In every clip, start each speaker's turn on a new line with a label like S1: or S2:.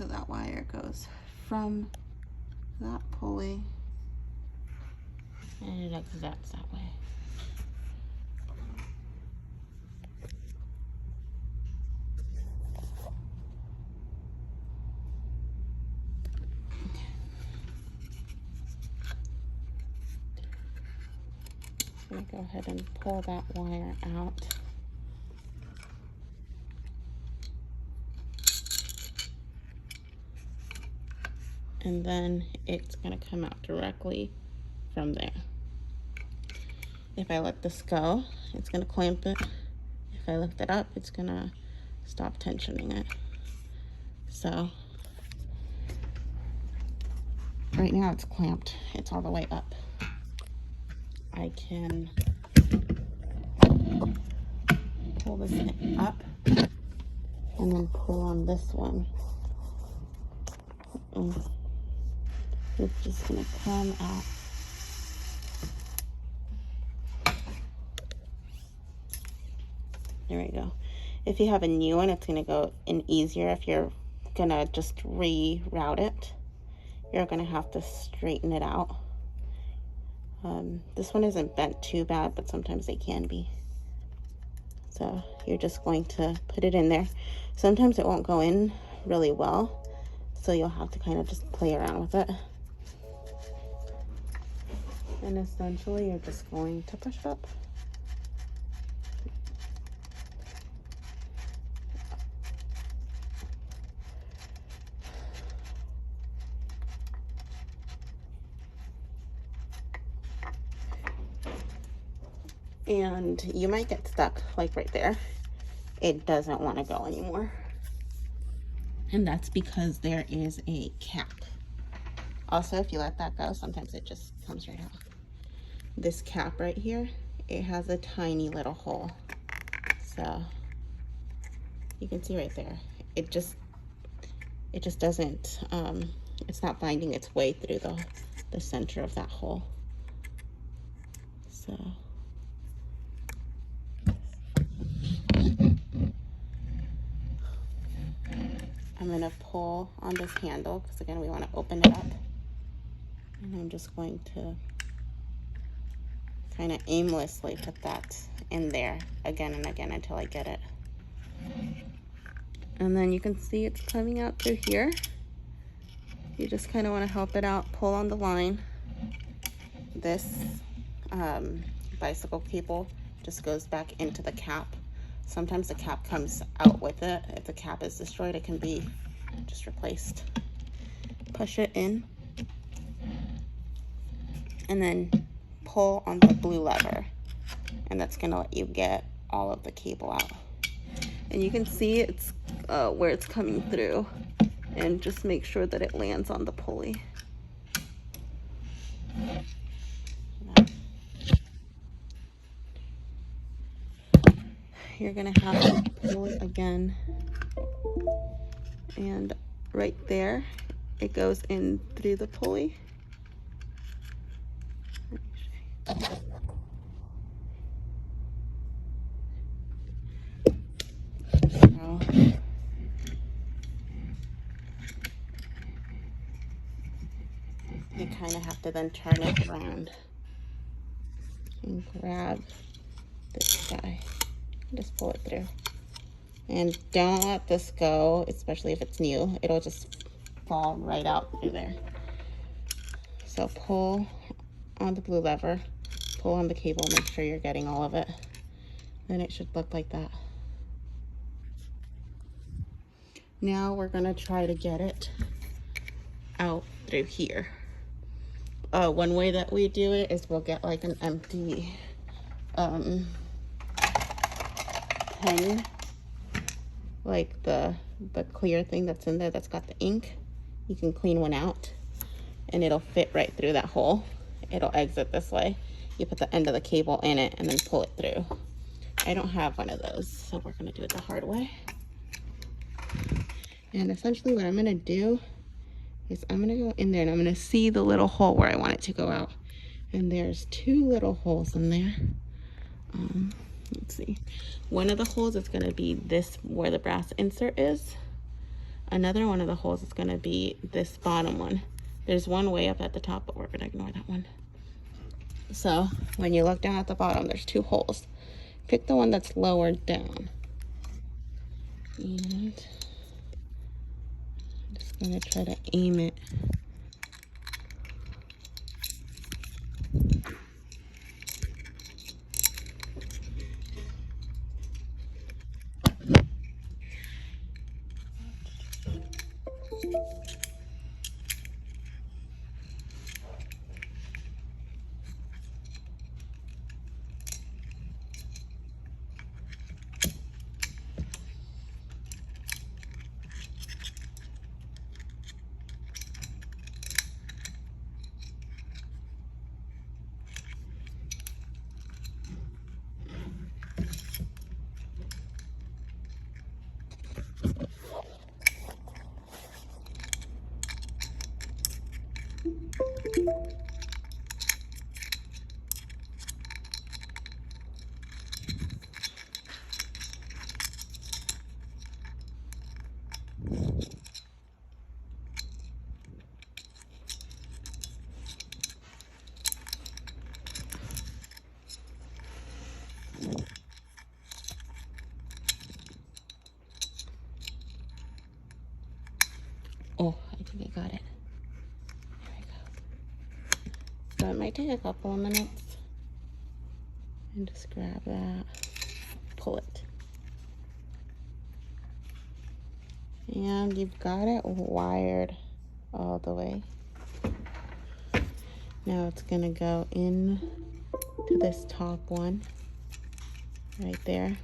S1: So that wire goes from that pulley
S2: and it exits that way. I'm going to go ahead and pull that wire out. And then it's going to come out directly from there. If I let this go, it's going to clamp it. If I lift it up, it's going to stop tensioning it. So right now it's clamped. It's all the way up. I can pull this up and then pull on this one. It's just going to come out. There we go. If you have a new one, it's going to go in easier. If you're going to just reroute it, you're going to have to straighten it out. This one isn't bent too bad, but sometimes they can be. So you're just going to put it in there. Sometimes it won't go in really well, so you'll have to kind of just play around with it. And essentially, you're just going to push it up. And you might get stuck like right there. It doesn't want to go anymore. And that's because there is a cap. Also, if you let that go, sometimes it just comes right out. This cap right here, it has a tiny little hole. So you can see right there. It just doesn't, it's not finding its way through the center of that hole. So I'm going to pull on this handle because again we want to open it up, and I'm just going to kind of aimlessly put that in there again and again until I get it. And then you can see it's coming out through here. You just kind of want to help it out, pull on the line. This bicycle cable just goes back into the cap. Sometimes the cap comes out with it. If the cap is destroyed, it can be just replaced. Push it in and then pull on the blue lever, and that's gonna let you get all of the cable out. And you can see it's where it's coming through, and just make sure that it lands on the pulley. You're gonna have to pull it again, and right there it goes in through the pulley. So you kind of have to then turn it around and grab this guy. Just pull it through. And don't let this go, especially if it's new. It'll just fall right out through there. So pull on the blue lever, pull on the cable, make sure you're getting all of it. Then it should look like that. Now we're gonna try to get it out through here. One way that we do it is we'll get like an empty pen, like the clear thing that's in there that's got the ink. You can clean one out and it'll fit right through that hole. It'll exit this way. You put the end of the cable in it and then pull it through. I don't have one of those, so we're gonna do it the hard way. And essentially what I'm gonna do is I'm gonna go in there and I'm gonna see the little hole where I want it to go out. And there's two little holes in there. Let's see. One of the holes is gonna be this, where the brass insert is. another one of the holes is going to be this bottom one. There's one way up at the top, but we're going to ignore that one. So when you look down at the bottom, there's 2 holes. Pick the one that's lower down. And I'm just going to try to aim it. Oh, I think I got it. There we go. So it might take a couple of minutes. And just grab that, pull it. And you've got it wired all the way. Now it's gonna go in to this top one right there.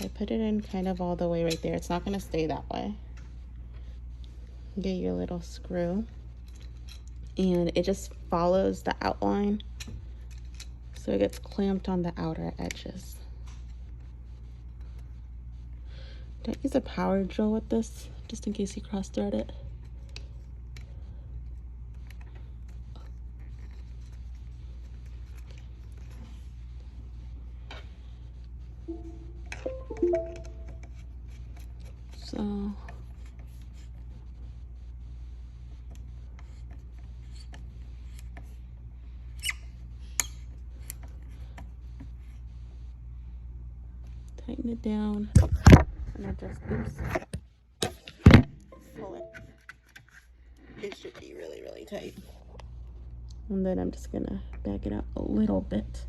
S2: I put it in kind of all the way right there. It's not gonna stay that way. Get your little screw, and it just follows the outline, so it gets clamped on the outer edges. Don't use a power drill with this, just in case you cross thread it. So tighten it down, and I just, oops, pull it. It should be really, really tight. And then I'm just gonna back it up a little bit.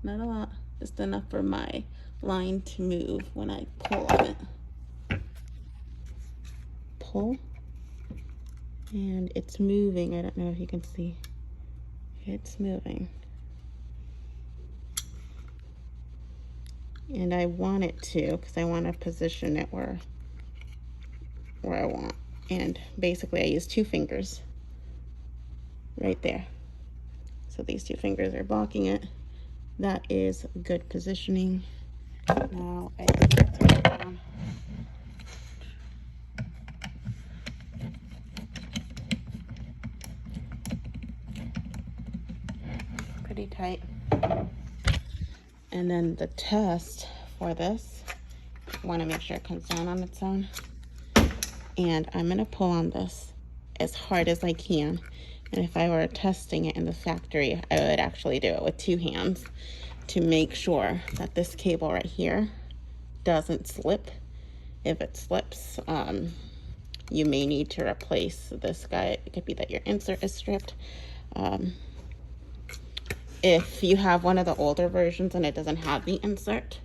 S2: Not a lot, just enough for my line to move when I pull on it. Pull, and it's moving. I don't know if you can see. It's moving. And I want it to, because I want to position it where I want. And basically I use 2 fingers right there. So these 2 fingers are blocking it. That is good positioning. Now I take it down. Pretty tight. And then the test for this, you want to make sure it comes down on its own. And I'm going to pull on this as hard as I can. And if I were testing it in the factory, I would actually do it with 2 hands to make sure that this cable right here doesn't slip. If it slips, you may need to replace this guy. It could be that your insert is stripped. If you have one of the older versions and it doesn't have the insert,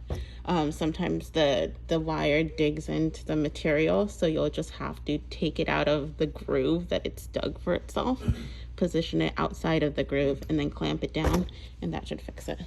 S2: sometimes the wire digs into the material, so you'll just have to take it out of the groove that it's dug for itself, position it outside of the groove, and then clamp it down, and that should fix it.